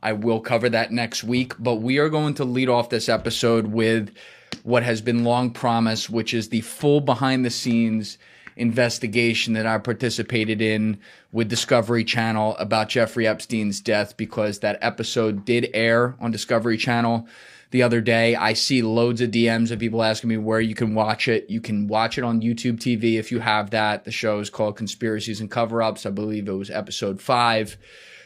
I will cover that next week, but we are going to lead off this episode with what has been long promised, which is the full behind the scenes investigation that I participated in with Discovery Channel about Jeffrey Epstein's death, because that episode did air on Discovery Channel the other day. I see loads of DMs of people asking me where you can watch it. You can watch it on YouTube TV if you have that. The show is called Conspiracies and Cover-Ups. I believe it was episode 5.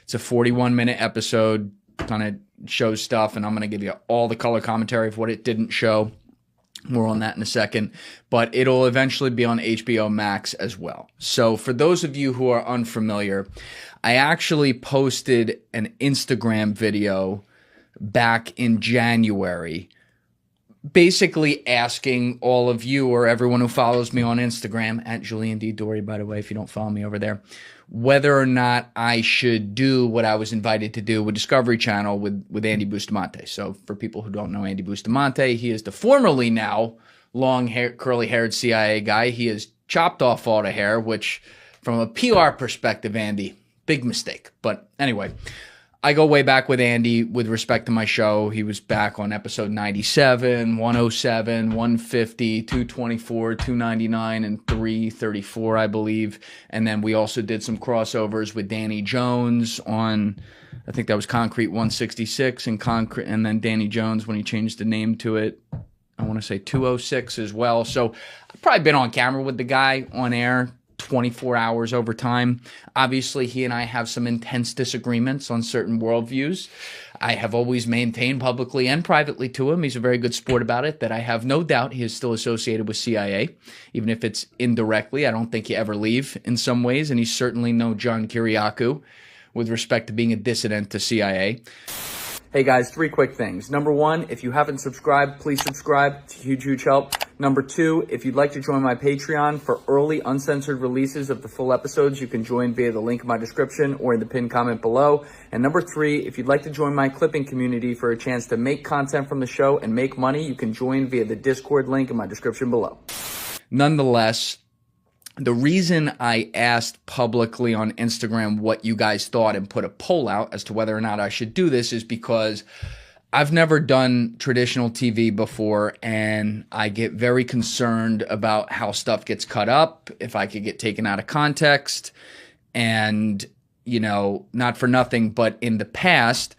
It's a 41-minute episode, kind of shows stuff, and I'm going to give you all the color commentary of what it didn't show. More on that in a second, but it'll eventually be on HBO Max as well. So for those of you who are unfamiliar, I actually posted an Instagram video back in January, basically asking all of you, or everyone who follows me on Instagram, at Julian D. Dorey, by the way, if you don't follow me over there, whether or not I should do what I was invited to do with Discovery Channel with Andy Bustamante. So for people who don't know Andy Bustamante, he is the formerly now long hair, curly-haired CIA guy. He has chopped off all the hair, which from a PR perspective, Andy, big mistake. But anyway, I go way back with Andy with respect to my show. He was back on episode 97, 107, 150, 224, 299, and 334, I believe. And then we also did some crossovers with Danny Jones on, I think that was Concrete 166, and then Danny Jones when he changed the name to it, I want to say 206 as well. So I've probably been on camera with the guy on air 24 hours over time. Obviously, he and I have some intense disagreements on certain worldviews. I have always maintained publicly and privately to him, he's a very good sport about it, that I have no doubt he is still associated with CIA, even if it's indirectly. I don't think you ever leave in some ways, and he's certainly no John Kiriakou with respect to being a dissident to CIA. Hey guys, 3 quick things. Number 1, if you haven't subscribed, please subscribe. It's a huge, huge help. Number 2, if you'd like to join my Patreon for early uncensored releases of the full episodes, you can join via the link in my description or in the pinned comment below. And number 3, if you'd like to join my clipping community for a chance to make content from the show and make money, you can join via the Discord link in my description below. Nonetheless, the reason I asked publicly on Instagram what you guys thought and put a poll out as to whether or not I should do this is because I've never done traditional TV before, and I get very concerned about how stuff gets cut up, if I could get taken out of context. And, you know, not for nothing, but in the past,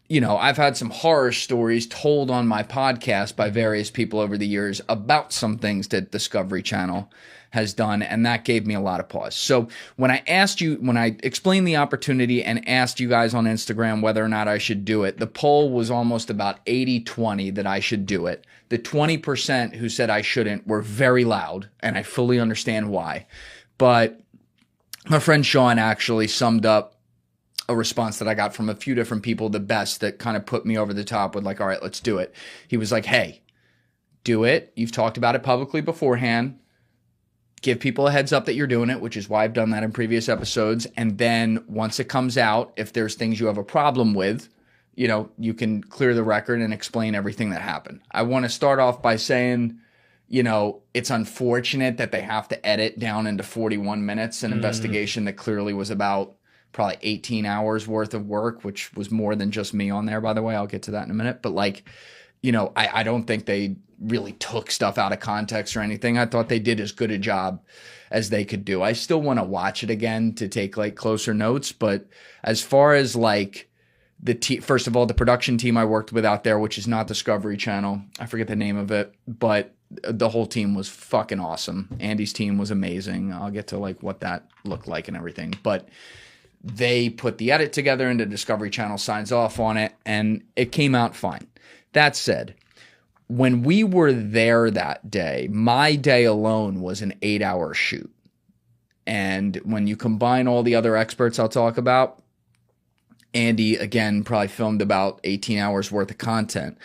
you know, I've had some horror stories told on my podcast by various people over the years about some things that Discovery Channel has done, and that gave me a lot of pause. So when I explained the opportunity and asked you guys on Instagram whether or not I should do it, the poll was almost about 80-20 that I should do it. The 20% who said I shouldn't were very loud, and I fully understand why. But my friend Sean actually summed up a response that I got from a few different people the best, that kind of put me over the top with like, all right, let's do it. He was like, hey, do it. You've talked about it publicly beforehand. Give people a heads up that you're doing it, which is why I've done that in previous episodes. And then once it comes out, if there's things you have a problem with, you know, you can clear the record and explain everything that happened. I want to start off by saying, you know, it's unfortunate that they have to edit down into 41 minutes an investigation that clearly was about probably 18 hours worth of work, which was more than just me on there, by the way. I'll get to that in a minute. But like, you know, I don't think they really took stuff out of context or anything. I thought they did as good a job as they could do. I still want to watch it again to take like closer notes. But as far as like first of all, the production team I worked with out there, which is not Discovery Channel, I forget the name of it, but the whole team was fucking awesome. Andy's team was amazing. I'll get to like what that looked like and everything. But they put the edit together and the Discovery Channel signs off on it, and it came out fine. That said, when we were there that day, my day alone was an 8-hour shoot. And when you combine all the other experts I'll talk about, Andy, again, probably filmed about 18 hours worth of content.